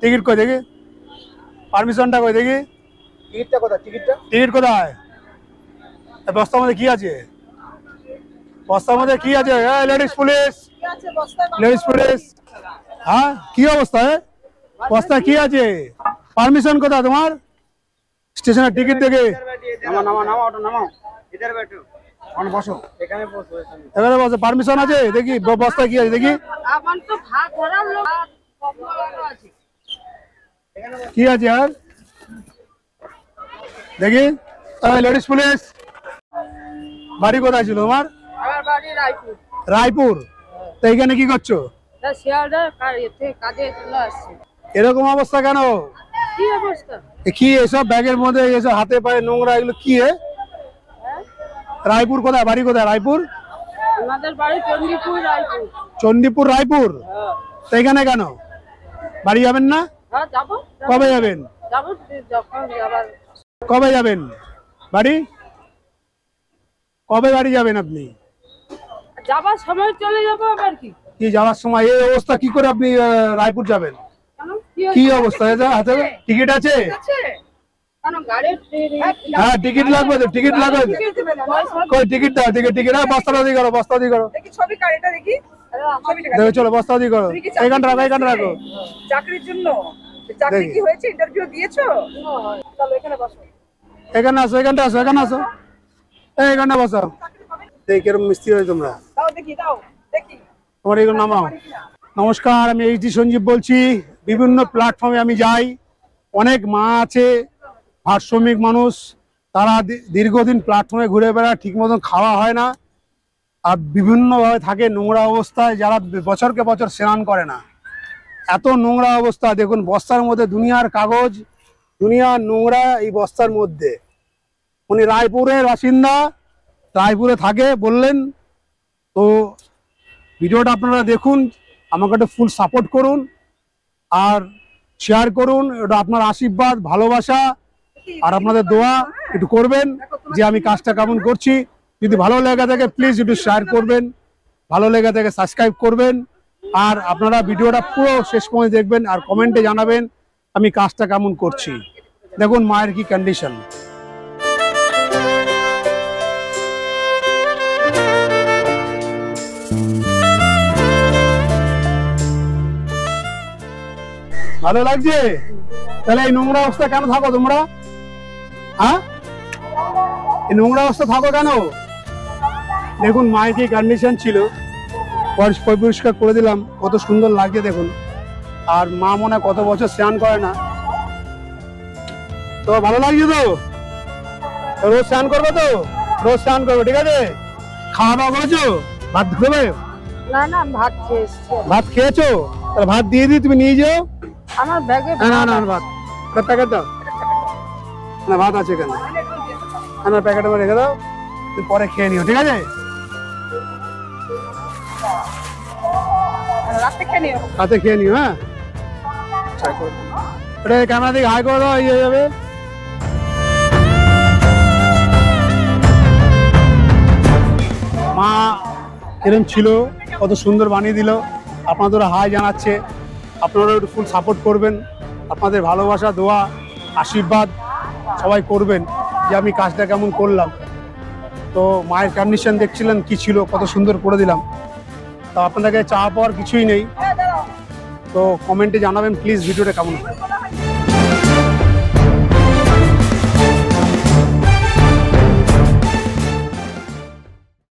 Ticket কই দেখি, পারমিশনটা কই দেখি, টিকিটটা কোথায়? টিকিট কোথায়? বস্তার মধ্যে কি আছে? বস্তার মধ্যে কি আছে? লেডিস পুলিশ, লেডিস পুলিশ, হ্যাঁ কি অবস্থা? বস্তায় কি আছে? পারমিশন কোথায় তোমার? স্টেশনের টিকিট দেখে এখানে বসো, পারমিশন আছে দেখি, বস্তায় কি আছে দেখি, কি আছে আর দেখি। লেডিস পুলিশ, বাড়ি কোথায় ছিল তোমার? রায়পুর। তো এখানে কি করছো? এরকম অবস্থা কেন? কি এসব ব্যাগের মধ্যে, এসব হাতে পায়ে নোংরা, এগুলো কি? রায়পুর কোথায়? বাড়ি কোথায়? রায়পুর, চণ্ডীপুর, রায়পুর। তো এখানে কেন? বাড়ি যাবেন না? কবে যাবেন? কবে যাবেন বাড়ি? কবে বাড়ি যাবেন আপনি? যাবার সময় চলে যাবো। আবার কি যাওয়ার সময় এই অবস্থা, কি করে আপনি রায়পুর যাবেন? কি অবস্থা? হাতে টিকিট আছে? হ্যাঁ টিকিট লাগবে তো, টিকিট লাগবে। কই টিকিট দাও, টিকিট বস্তাটা দিয়ে করো, বস্তা দিয়ে করো। দেখো চলো, বস্তা দিয়ে করো। এখানটা রাখো, এখানটা রাখো। চাকরির জন্য চাকরি কি হয়েছে? ইন্টারভিউ দিয়েছো? চলো এখানে বসো। এখানে আসো, এখানটা আসো, এখানে আসো, এখানটা বসো। এই কিরকম মিস্ত্রি হয় তোমরা? দাও দেখি, দাও দেখি। তোমার এগুলো নামাও। নমস্কার, আমি এইচডি সঞ্জীব বলছি। বিভিন্ন প্ল্যাটফর্মে আমি যাই, অনেক মা আছে, ভাত শ্রমিক মানুষ, তারা দীর্ঘদিন প্ল্যাটফর্মে ঘুরে বেড়ায়, ঠিক মতন খাওয়া হয় না, আর বিভিন্নভাবে থাকে নোংরা অবস্থায়, যারা বছরকে বছর স্নান করে না। এত নোংরা অবস্থা দেখুন, বস্তার মধ্যে দুনিয়ার কাগজ, দুনিয়ার নোংরা এই বস্তার মধ্যে। উনি রায়পুরের বাসিন্দা, রায়পুরে থাকে বললেন। তো ভিডিওটা আপনারা দেখুন, আমাকে একটু ফুল সাপোর্ট করুন আর শেয়ার করুন। এটা আপনার আশীর্বাদ, ভালোবাসা আর আপনাদের দোয়া একটু করবেন যে আমি কাজটা কেমন করছি। যদি ভালো লেগে থাকে প্লিজ একটু শেয়ার করবেন, ভালো লেগে থাকে সাবস্ক্রাইব করবেন, আর আপনারা ভিডিওটা পুরো শেষ পর্যন্ত দেখবেন আর কমেন্টে জানাবেন আমি কাজটা কেমন করছি। দেখুন মায়ের কি কন্ডিশন। ভালো লাগছে? তাহলে এই নোংরা অবস্থা কেন থাকো তোমরা? হ্যাঁ, এই নোংরা অবস্থা থাকো কেন? দেখুন মায়ের কি কন্ডিশন ছিল, পরিষ্কার করে দিলাম, কত সুন্দর লাগছে দেখুন। আর মা মনে হয় কত বছর স্নান করে না। তো ভালো লাগছে তো? রোজ স্নান করবে তো? রোজ স্নান করবে, ঠিক আছে? খাওয়া দাওয়া করেছো? ভাত খাবে? না না, ভাত খেয়েছি। ভাত খেয়েছো? তাহলে ভাত দিয়ে দিই, তুমি নিয়ে যাও। আমার ব্যাগে না না ভাত, প্যাকেট দাও না, ভাত আছে এখানে, আমার প্যাকেটে রেখে দাও, তুমি পরে খেয়ে নিও, ঠিক আছে? রাতে খেয়ে নিও। রাতে খেয়ে নিও। হ্যাঁ, এটা ক্যামেরা দিকে হাই করে দাও, ইয়ে হয়ে যাবে। মা এরকম ছিল, কত সুন্দর বানিয়ে দিল, আপনাদের হাই জানাচ্ছে। আপনারা একটু ফুল সাপোর্ট করবেন, আপনাদের ভালোবাসা, দোয়া, আশীর্বাদ সবাই করবেন যে আমি কাজটা কেমন করলাম। তো মায়ের কন্ডিশন দেখছিলেন কি ছিল, কত সুন্দর করে দিলাম। তো আপনাদেরকে চাওয়া পাওয়ার কিছুই নেই, তো কমেন্টে জানাবেন প্লিজ ভিডিওটা কেমন।